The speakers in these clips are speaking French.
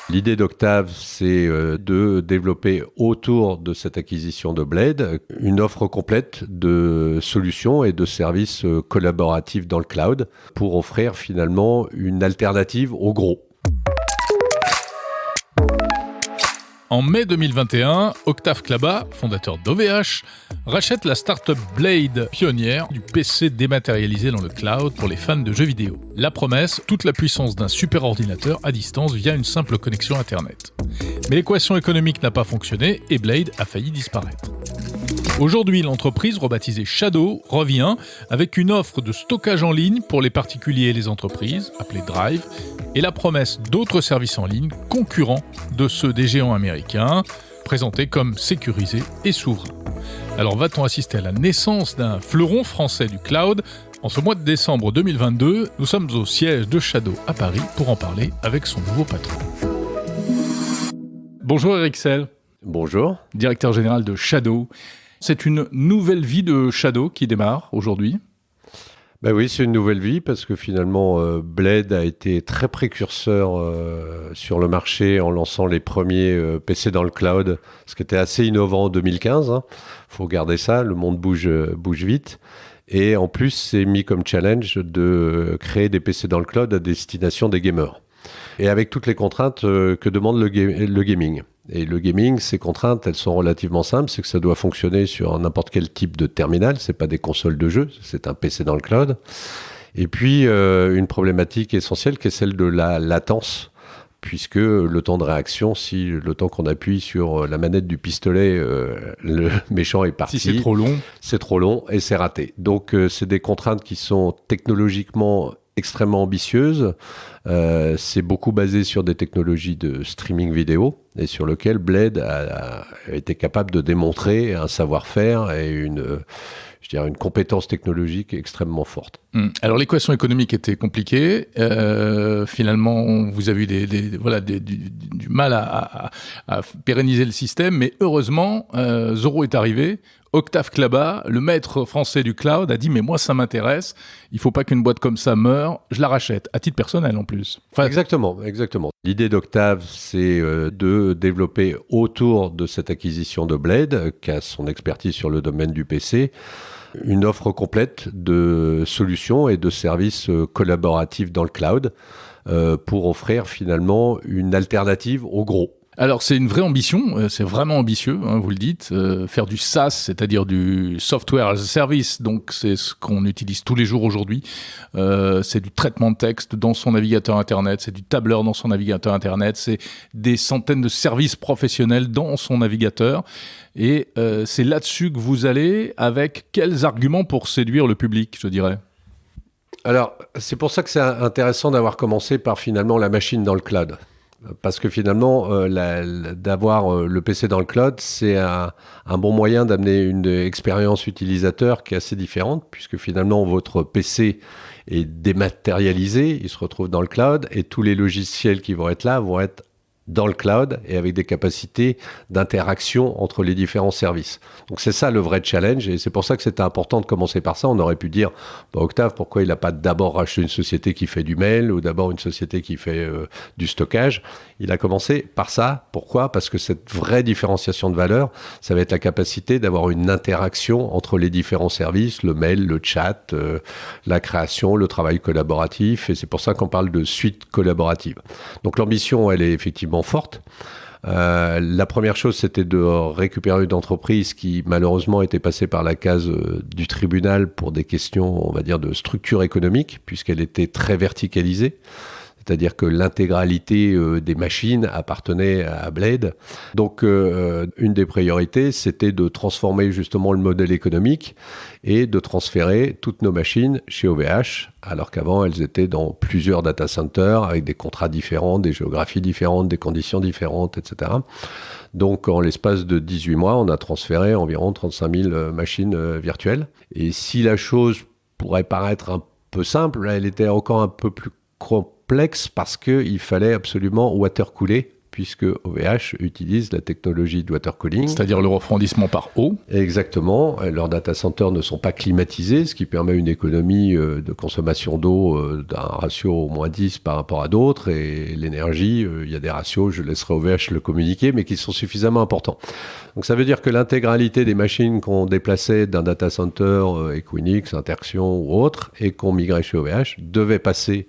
L'idée d'Octave, c'est de développer autour de cette acquisition de Blade une offre complète de solutions et de services collaboratifs dans le cloud pour offrir finalement une alternative au gros. En mai 2021, Octave Klaba, fondateur d'OVH, rachète la start-up Blade, pionnière du PC dématérialisé dans le cloud pour les fans de jeux vidéo. La promesse, toute la puissance d'un superordinateur à distance via une simple connexion Internet. Mais l'équation économique n'a pas fonctionné et Blade a failli disparaître. Aujourd'hui, l'entreprise, rebaptisée Shadow, revient avec une offre de stockage en ligne pour les particuliers et les entreprises, appelée Drive, et la promesse d'autres services en ligne concurrents de ceux des géants américains, présentés comme sécurisés et souverains. Alors va-t-on assister à la naissance d'un fleuron français du cloud ? En ce mois de décembre 2022, nous sommes au siège de Shadow à Paris pour en parler avec son nouveau patron. Bonjour Eric Sell. Bonjour. Directeur général de Shadow. C'est une nouvelle vie de Shadow qui démarre aujourd'hui. Ben oui, c'est une nouvelle vie parce que finalement, Blade a été très précurseur sur le marché en lançant les premiers PC dans le cloud, ce qui était assez innovant en 2015. Faut garder ça, le monde bouge vite. Et en plus, c'est mis comme challenge de créer des PC dans le cloud à destination des gamers. Et avec toutes les contraintes que demande le gaming. Et le gaming, ces contraintes, elles sont relativement simples. C'est que ça doit fonctionner sur n'importe quel type de terminal. C'est pas des consoles de jeu, c'est un PC dans le cloud. Et puis, une problématique essentielle qui est celle de la latence, puisque le temps de réaction, si le temps qu'on appuie sur la manette du pistolet, le méchant est parti. Si c'est trop long et c'est raté. Donc, c'est des contraintes qui sont technologiquement extrêmement ambitieuse. C'est beaucoup basé sur des technologies de streaming vidéo et sur lequel Blade a été capable de démontrer un savoir-faire et une compétence technologique extrêmement forte. Alors l'équation économique était compliquée. Finalement, vous avez eu du mal à pérenniser le système, mais heureusement, Zoro est arrivé. Octave Klaba, le maître français du cloud, a dit « mais moi ça m'intéresse, il ne faut pas qu'une boîte comme ça meure, je la rachète », à titre personnel en plus. Exactement. L'idée d'Octave, c'est de développer autour de cette acquisition de Blade, qui a son expertise sur le domaine du PC, une offre complète de solutions et de services collaboratifs dans le cloud pour offrir finalement une alternative au gros. Alors c'est une vraie ambition, c'est vraiment ambitieux, vous le dites, faire du SaaS, c'est-à-dire du Software as a Service, donc c'est ce qu'on utilise tous les jours aujourd'hui, c'est du traitement de texte dans son navigateur Internet, c'est du tableur dans son navigateur Internet, c'est des centaines de services professionnels dans son navigateur, et c'est là-dessus que vous allez, avec quels arguments pour séduire le public, je dirais ? Alors c'est pour ça que c'est intéressant d'avoir commencé par finalement la machine dans le cloud. Parce que finalement, d'avoir le PC dans le cloud, c'est un bon moyen d'amener une expérience utilisateur qui est assez différente, puisque finalement, votre PC est dématérialisé, il se retrouve dans le cloud, et tous les logiciels qui vont être là vont être dans le cloud et avec des capacités d'interaction entre les différents services. Donc c'est ça le vrai challenge et c'est pour ça que c'était important de commencer par ça. On aurait pu dire, Octave, pourquoi il n'a pas d'abord racheté une société qui fait du mail ou d'abord une société qui fait du stockage. Il a commencé par ça. Pourquoi ? Parce que cette vraie différenciation de valeur, ça va être la capacité d'avoir une interaction entre les différents services, le mail, le chat, la création, le travail collaboratif et c'est pour ça qu'on parle de suite collaborative. Donc l'ambition, elle est effectivement forte. La première chose, c'était de récupérer une entreprise qui, malheureusement, était passée par la case du tribunal pour des questions, on va dire, de structure économique, puisqu'elle était très verticalisée. C'est-à-dire que l'intégralité des machines appartenait à Blade. Donc, une des priorités, c'était de transformer justement le modèle économique et de transférer toutes nos machines chez OVH, alors qu'avant, elles étaient dans plusieurs data centers avec des contrats différents, des géographies différentes, des conditions différentes, etc. Donc, en l'espace de 18 mois, on a transféré environ 35 000 machines virtuelles. Et si la chose pourrait paraître un peu simple, elle était encore un peu plus complexe parce qu'il fallait absolument watercooler, puisque OVH utilise la technologie de water cooling. C'est-à-dire le refroidissement par eau. Exactement. Leurs data centers ne sont pas climatisés, ce qui permet une économie de consommation d'eau d'un ratio au moins 10 par rapport à d'autres. Et l'énergie, il y a des ratios, je laisserai OVH le communiquer, mais qui sont suffisamment importants. Donc ça veut dire que l'intégralité des machines qu'on déplaçait d'un data center Equinix, Interxion ou autre, et qu'on migrait chez OVH, devaient passer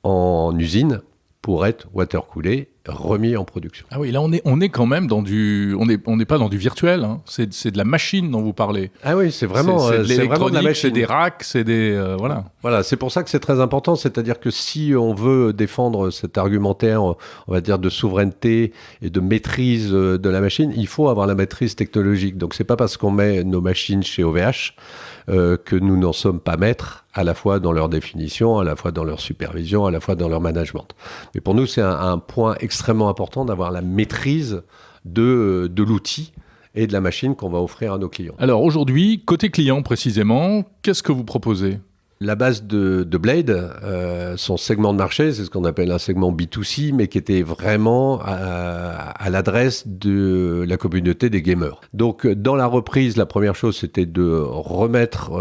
en usine pour être watercoolé, remis en production. Ah oui, là on est quand même dans du... On n'est pas dans du virtuel, hein. C'est de la machine dont vous parlez. Ah oui, c'est vraiment, c'est de l'électronique, c'est des racks, c'est des... voilà. Voilà, c'est pour ça que c'est très important, c'est-à-dire que si on veut défendre cet argumentaire, on va dire, de souveraineté et de maîtrise de la machine, il faut avoir la maîtrise technologique. Donc c'est pas parce qu'on met nos machines chez OVH que nous n'en sommes pas maîtres, à la fois dans leur définition, à la fois dans leur supervision, à la fois dans leur management. Mais pour nous, c'est un point extrêmement important d'avoir la maîtrise de l'outil et de la machine qu'on va offrir à nos clients. Alors aujourd'hui, côté client précisément, qu'est-ce que vous proposez ? La base de Blade, son segment de marché, c'est ce qu'on appelle un segment B2C, mais qui était vraiment à l'adresse de la communauté des gamers. Donc, dans la reprise, la première chose, c'était de remettre,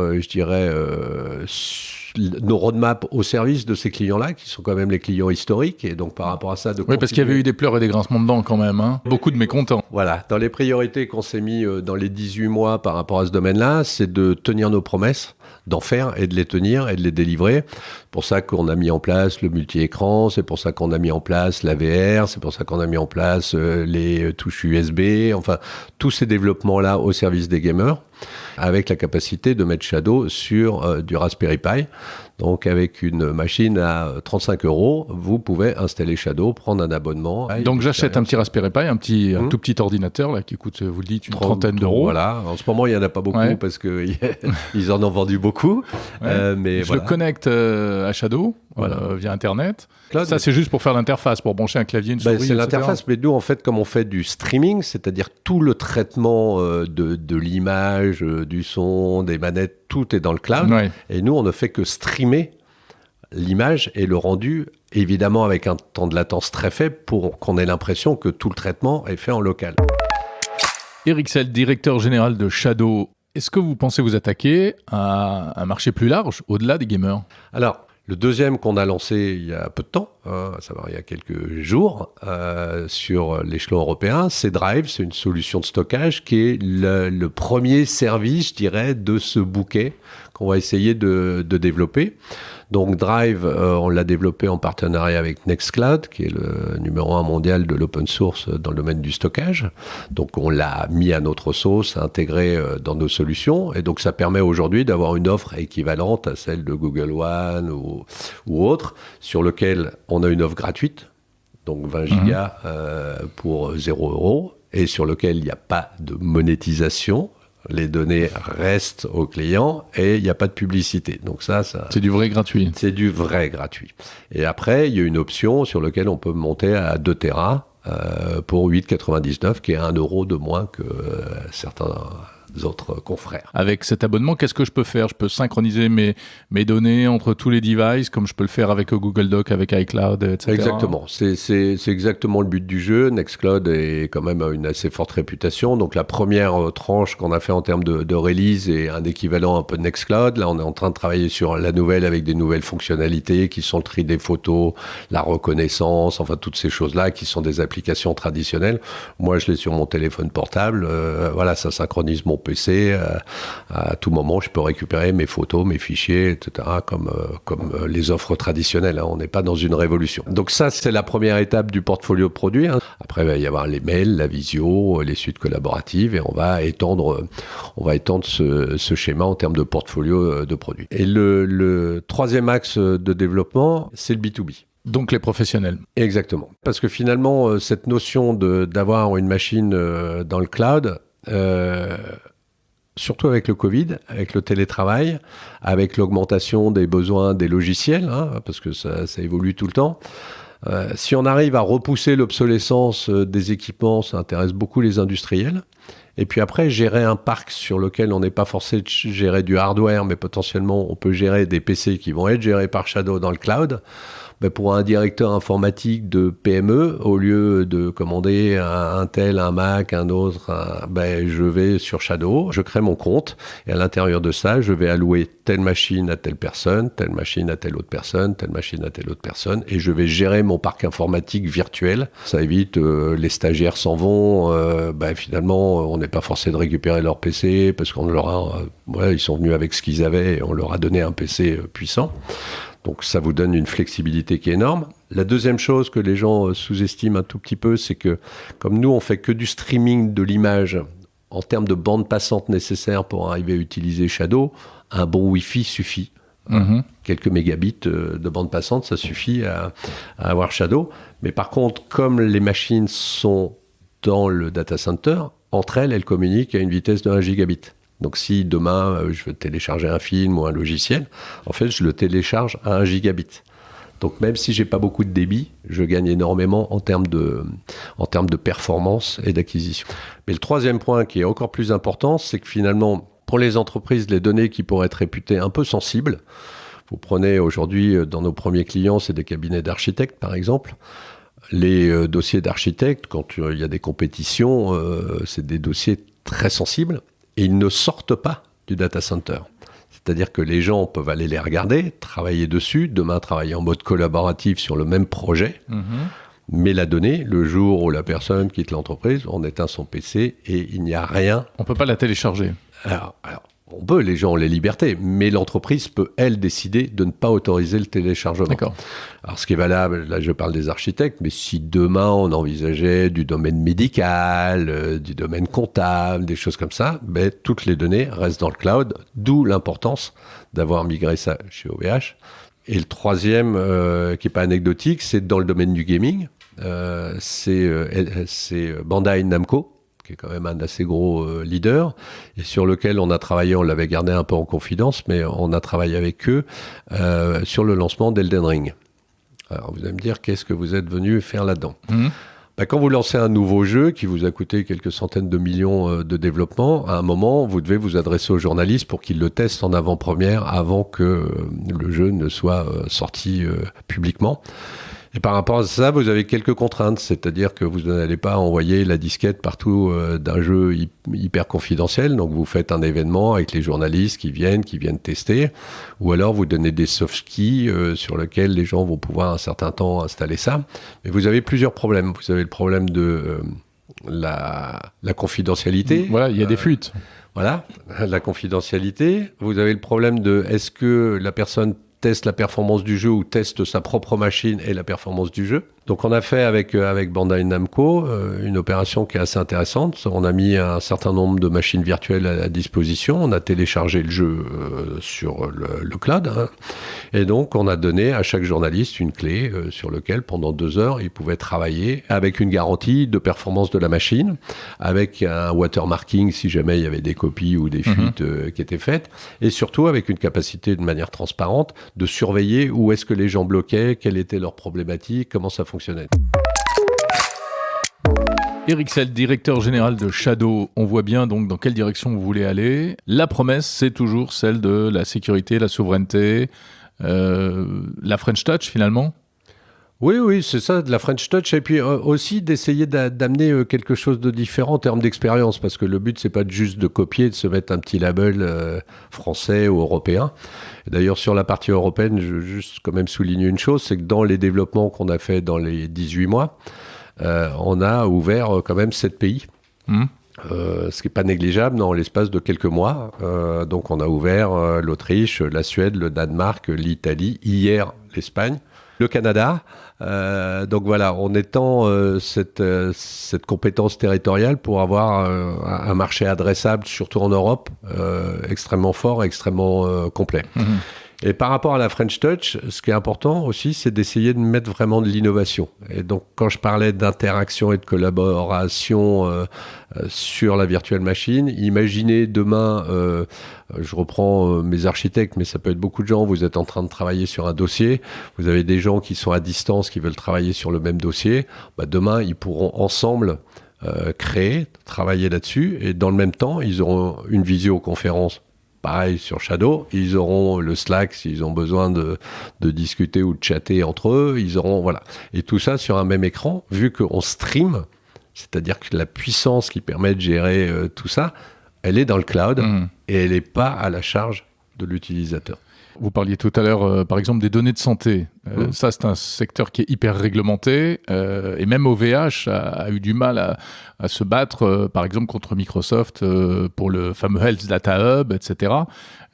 nos roadmaps au service de ces clients-là, qui sont quand même les clients historiques, et donc par rapport à ça... Oui, parce qu'il y avait eu des pleurs et des grincements de dents quand même, hein. Beaucoup de mécontents. Voilà, dans les priorités qu'on s'est mis dans les 18 mois par rapport à ce domaine-là, c'est de tenir nos promesses, d'en faire et de les tenir et de les délivrer. C'est pour ça qu'on a mis en place le multi-écran, c'est pour ça qu'on a mis en place la VR, c'est pour ça qu'on a mis en place les touches USB, enfin, tous ces développements-là au service des gamers, avec la capacité de mettre Shadow sur du Raspberry Pi. Donc, avec une machine à 35 €, vous pouvez installer Shadow, prendre un abonnement. Donc, j'achète un petit Raspberry Pi, un tout petit ordinateur là, qui coûte, vous le dites, une trentaine d'euros. Voilà. En ce moment, il n'y en a pas beaucoup parce qu'ils en ont vendu beaucoup. Mais je le connecte à Shadow via Internet. Cloud, ça, c'est juste pour faire l'interface, pour brancher un clavier, une souris, c'est l'interface, mais nous, en fait, comme on fait du streaming, c'est-à-dire tout le traitement de l'image, du son, des manettes, tout est dans le cloud. Ouais. Et nous, on ne fait que streamer l'image et le rendu, évidemment avec un temps de latence très faible pour qu'on ait l'impression que tout le traitement est fait en local. Eric Sell, directeur général de Shadow, est-ce que vous pensez vous attaquer à un marché plus large, au-delà des gamers ? Alors, le deuxième qu'on a lancé il y a peu de temps, à savoir il y a quelques jours, sur l'échelon européen, c'est Drive, c'est une solution de stockage qui est le premier service, je dirais, de ce bouquet qu'on va essayer de développer. Donc Drive, on l'a développé en partenariat avec Nextcloud, qui est le numéro 1 mondial de l'open source dans le domaine du stockage. Donc on l'a mis à notre sauce, intégré dans nos solutions. Et donc ça permet aujourd'hui d'avoir une offre équivalente à celle de Google One ou autre, sur lequel on a une offre gratuite, donc 20 gigas pour 0 €, et sur lequel il n'y a pas de monétisation. Les données restent aux clients et il n'y a pas de publicité. Donc ça, c'est du vrai gratuit. C'est du vrai gratuit. Et après, il y a une option sur laquelle on peut monter à 2 Tera pour 8,99, qui est 1 € de moins que certains autres confrères. Avec cet abonnement, qu'est-ce que je peux faire ? Je peux synchroniser mes données entre tous les devices, comme je peux le faire avec Google Doc, avec iCloud, etc. Exactement. C'est exactement le but du jeu. Nextcloud est quand même une assez forte réputation. Donc la première tranche qu'on a fait en termes de release est un équivalent un peu de Nextcloud. Là, on est en train de travailler sur la nouvelle avec des nouvelles fonctionnalités qui sont le tri des photos, la reconnaissance, enfin toutes ces choses-là qui sont des applications traditionnelles. Moi, je l'ai sur mon téléphone portable. Voilà, ça synchronise mon PC. À tout moment, je peux récupérer mes photos, mes fichiers, etc. comme les offres traditionnelles. On n'est pas dans une révolution. Donc ça, c'est la première étape du portfolio de produits. Après, il va y avoir les mails, la visio, les suites collaboratives, et on va étendre ce schéma en termes de portfolio de produits. Et le troisième axe de développement, c'est le B2B. Donc les professionnels. Exactement. Parce que finalement, cette notion d'avoir une machine dans le cloud, surtout avec le Covid, avec le télétravail, avec l'augmentation des besoins des logiciels, parce que ça évolue tout le temps. Si on arrive à repousser l'obsolescence des équipements, ça intéresse beaucoup les industriels. Et puis après, gérer un parc sur lequel on n'est pas forcé de gérer du hardware, mais potentiellement on peut gérer des PC qui vont être gérés par Shadow dans le cloud. pour un directeur informatique de PME, au lieu de commander un tel, un Mac, un autre, je vais sur Shadow, je crée mon compte et à l'intérieur de ça, je vais allouer telle machine à telle personne, telle machine à telle autre personne, telle machine à telle autre personne et je vais gérer mon parc informatique virtuel. Ça évite, les stagiaires s'en vont, finalement, on n'est pas forcé de récupérer leur PC parce qu'on leur a, ils sont venus avec ce qu'ils avaient et on leur a donné un PC puissant. Donc ça vous donne une flexibilité qui est énorme. La deuxième chose que les gens sous-estiment un tout petit peu, c'est que comme nous, on fait que du streaming de l'image en termes de bande passante nécessaire pour arriver à utiliser Shadow, un bon Wi-Fi suffit. Quelques mégabits de bande passante, ça suffit à avoir Shadow. Mais par contre, comme les machines sont dans le data center, entre elles communiquent à une vitesse de 1 gigabit. Donc si demain, je veux télécharger un film ou un logiciel, en fait, je le télécharge à 1 gigabit. Donc même si j'ai pas beaucoup de débit, je gagne énormément en termes de performance et d'acquisition. Mais le troisième point qui est encore plus important, c'est que finalement, pour les entreprises, les données qui pourraient être réputées un peu sensibles, vous prenez aujourd'hui, dans nos premiers clients, c'est des cabinets d'architectes par exemple. Les dossiers d'architectes, quand il y a des compétitions, c'est des dossiers très sensibles. Et ils ne sortent pas du data center. C'est-à-dire que les gens peuvent aller les regarder, travailler dessus, demain travailler en mode collaboratif sur le même projet, mais la donnée, le jour où la personne quitte l'entreprise, on éteint son PC et il n'y a rien. On ne peut pas la télécharger. Alors, on peut, les gens ont les libertés, mais l'entreprise peut, elle, décider de ne pas autoriser le téléchargement. D'accord. Alors, ce qui est valable, là, je parle des architectes, mais si demain, on envisageait du domaine médical, du domaine comptable, des choses comme ça, toutes les données restent dans le cloud, d'où l'importance d'avoir migré ça chez OVH. Et le troisième, qui n'est pas anecdotique, c'est dans le domaine du gaming. C'est Bandai Namco, qui est quand même un assez gros leader, et sur lequel on a travaillé, on l'avait gardé un peu en confidence, mais on a travaillé avec eux sur le lancement d'Elden Ring. Alors vous allez me dire, qu'est-ce que vous êtes venu faire là-dedans ? Quand vous lancez un nouveau jeu qui vous a coûté quelques centaines de millions de développement, à un moment, vous devez vous adresser aux journalistes pour qu'ils le testent en avant-première avant que le jeu ne soit sorti publiquement. Et par rapport à ça, vous avez quelques contraintes, c'est-à-dire que vous n'allez pas envoyer la disquette partout d'un jeu hyper confidentiel, donc vous faites un événement avec les journalistes qui viennent tester, ou alors vous donnez des soft keys sur lesquels les gens vont pouvoir un certain temps installer ça. Mais vous avez plusieurs problèmes. Vous avez le problème de la confidentialité. Voilà, il y a des fuites. Voilà, la confidentialité. Vous avez le problème de est-ce que la personne teste la performance du jeu ou teste sa propre machine et la performance du jeu. Donc on a fait avec Bandai Namco une opération qui est assez intéressante. On a mis un certain nombre de machines virtuelles à disposition. On a téléchargé le jeu sur le cloud. Et donc on a donné à chaque journaliste une clé sur laquelle pendant 2 heures, il pouvait travailler avec une garantie de performance de la machine, avec un watermarking si jamais il y avait des copies ou des fuites qui étaient faites, et surtout avec une capacité de manière transparente de surveiller où est-ce que les gens bloquaient, quelle était leur problématique, comment ça fonctionnait. Eric Sell, directeur général de Shadow, on voit bien donc dans quelle direction vous voulez aller. La promesse, c'est toujours celle de la sécurité, la souveraineté, la French Touch finalement. Oui, c'est ça, de la French Touch, et puis aussi d'essayer d'amener quelque chose de différent en termes d'expérience, parce que le but, c'est pas juste de copier, de se mettre un petit label français ou européen. Et d'ailleurs, sur la partie européenne, je veux juste quand même souligner une chose, c'est que dans les développements qu'on a fait dans les 18 mois, on a ouvert quand même 7 pays. Ce qui n'est pas négligeable dans l'espace de quelques mois. Donc on a ouvert l'Autriche, la Suède, le Danemark, l'Italie, hier l'Espagne, le Canada. Donc voilà, on étend cette compétence territoriale pour avoir un marché adressable, surtout en Europe, extrêmement fort, extrêmement complet. Et par rapport à la French Touch, ce qui est important aussi, c'est d'essayer de mettre vraiment de l'innovation. Et donc, quand je parlais d'interaction et de collaboration sur la virtual machine, imaginez demain, je reprends mes architectes, mais ça peut être beaucoup de gens, vous êtes en train de travailler sur un dossier, vous avez des gens qui sont à distance, qui veulent travailler sur le même dossier, demain, ils pourront ensemble créer, travailler là-dessus, et dans le même temps, ils auront une visioconférence pareil sur Shadow. Ils auront le Slack s'ils ont besoin de discuter ou de chatter entre eux. Ils auront, voilà. Et tout ça sur un même écran, vu qu'on stream, c'est-à-dire que la puissance qui permet de gérer tout ça, elle est dans le cloud et elle n'est pas à la charge de l'utilisateur. Vous parliez tout à l'heure, par exemple, des données de santé. Ça, c'est un secteur qui est hyper réglementé. Et même OVH a eu du mal à se battre, par exemple, contre Microsoft pour le fameux Health Data Hub, etc.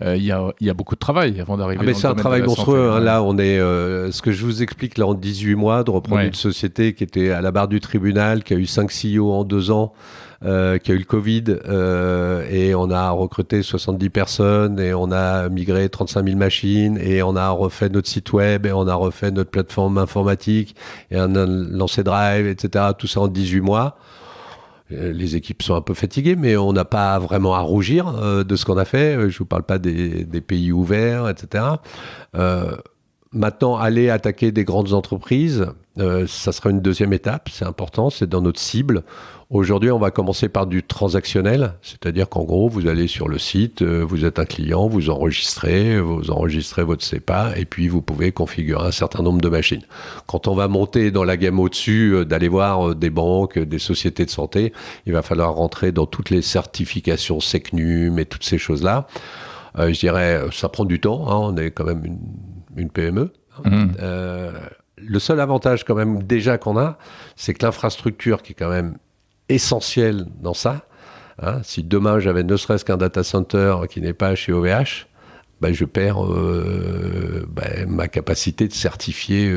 Il y a beaucoup de travail avant d'arriver dans le domaine de la santé. C'est un travail monstrueux. Hein. Là, on est... ce que je vous explique, là, en 18 mois, de reprendre une société qui était à la barre du tribunal, qui a eu 5 CEO en 2 ans, qui a eu le Covid, et on a recruté 70 personnes, et on a migré 35 000 machines, et on a refait notre site web, et on a refait notre plateforme informatique, et on a lancé Drive, etc. Tout ça en 18 mois. Les équipes sont un peu fatiguées, mais on n'a pas vraiment à rougir de ce qu'on a fait. Je ne vous parle pas des pays ouverts, etc. Maintenant, aller attaquer des grandes entreprises, ça sera une deuxième étape, c'est important, c'est dans notre cible. Aujourd'hui, on va commencer par du transactionnel, c'est-à-dire qu'en gros, vous allez sur le site, vous êtes un client, vous enregistrez votre CEPA, et puis vous pouvez configurer un certain nombre de machines. Quand on va monter dans la gamme au-dessus, d'aller voir des banques, des sociétés de santé, il va falloir rentrer dans toutes les certifications SecNum et toutes ces choses-là. Je dirais, ça prend du temps, hein, on est quand même une PME. Le seul avantage quand même déjà qu'on a, c'est que l'infrastructure qui est quand même essentielle dans ça, hein, si demain j'avais ne serait-ce qu'un data center qui n'est pas chez OVH, je perds ma capacité de certifier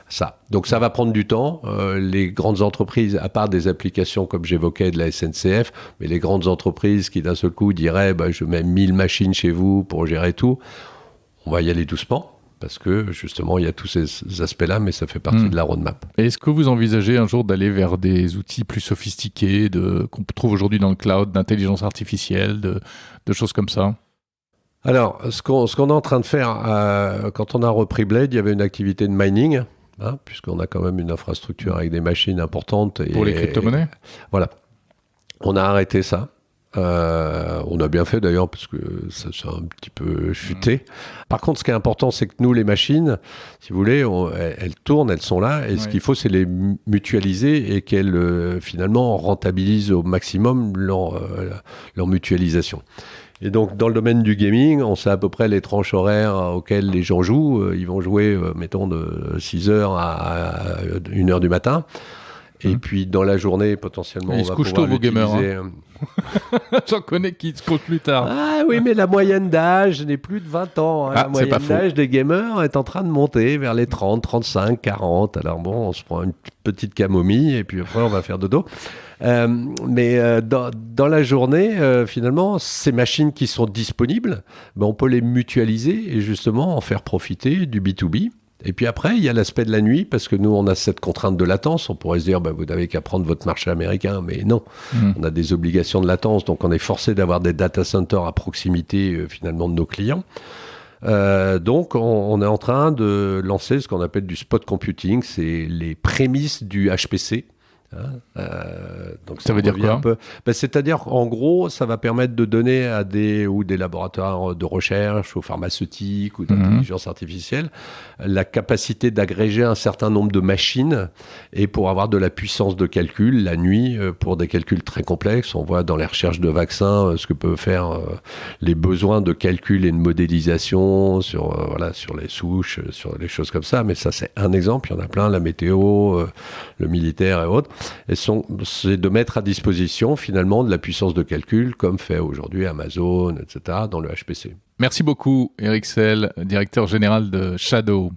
ça. Donc ça va prendre du temps. Les grandes entreprises, à part des applications comme j'évoquais de la SNCF, mais les grandes entreprises qui d'un seul coup diraient je mets 1000 machines chez vous pour gérer tout, on va y aller doucement. Parce que justement, il y a tous ces aspects-là, mais ça fait partie de la roadmap. Et est-ce que vous envisagez un jour d'aller vers des outils plus sophistiqués qu'on trouve aujourd'hui dans le cloud, d'intelligence artificielle, de choses comme ça ? Alors, ce qu'on est en train de faire, quand on a repris Blade, il y avait une activité de mining, hein, puisqu'on a quand même une infrastructure avec des machines importantes. Pour les crypto-monnaies ? Voilà. On a arrêté ça. On a bien fait d'ailleurs parce que ça a un petit peu chuté. Par contre, ce qui est important, c'est que nous, les machines, si vous voulez, elles tournent, elles sont là, et ce qu'il faut, c'est les mutualiser et qu'elles finalement rentabilisent au maximum leur mutualisation. Et donc, dans le domaine du gaming, on sait à peu près les tranches horaires auxquelles les gens jouent. Ils vont jouer, mettons, de 6h à 1h du matin. Et puis, dans la journée, potentiellement, ils on va se couchent pouvoir tôt, vos gamers. J'en connais qui se couchent plus tard. Ah oui, mais la moyenne d'âge n'est plus de 20 ans. Hein. La moyenne d'âge des gamers est en train de monter vers les 30, 35, 40. Alors bon, on se prend une petite camomille et puis après, on va faire dodo. Mais dans la journée, finalement, ces machines qui sont disponibles, on peut les mutualiser et justement en faire profiter du B2B. Et puis après, il y a l'aspect de la nuit, parce que nous, on a cette contrainte de latence. On pourrait se dire, vous n'avez qu'à prendre votre marché américain, mais non. On a des obligations de latence, donc on est forcé d'avoir des data centers à proximité, finalement, de nos clients. Donc, on est en train de lancer ce qu'on appelle du spot computing. C'est les prémices du HPC. Donc ça veut dire quoi ? C'est-à-dire, en gros, ça va permettre de donner à des laboratoires de recherche, aux pharmaceutiques ou d'intelligence artificielle, la capacité d'agréger un certain nombre de machines et pour avoir de la puissance de calcul la nuit pour des calculs très complexes. On voit dans les recherches de vaccins ce que peuvent faire les besoins de calcul et de modélisation sur les souches, sur les choses comme ça. Mais ça, c'est un exemple. Il y en a plein, la météo, le militaire et autres. C'est de mettre à disposition finalement de la puissance de calcul comme fait aujourd'hui Amazon, etc. dans le HPC. Merci beaucoup Eric Sell, directeur général de Shadow.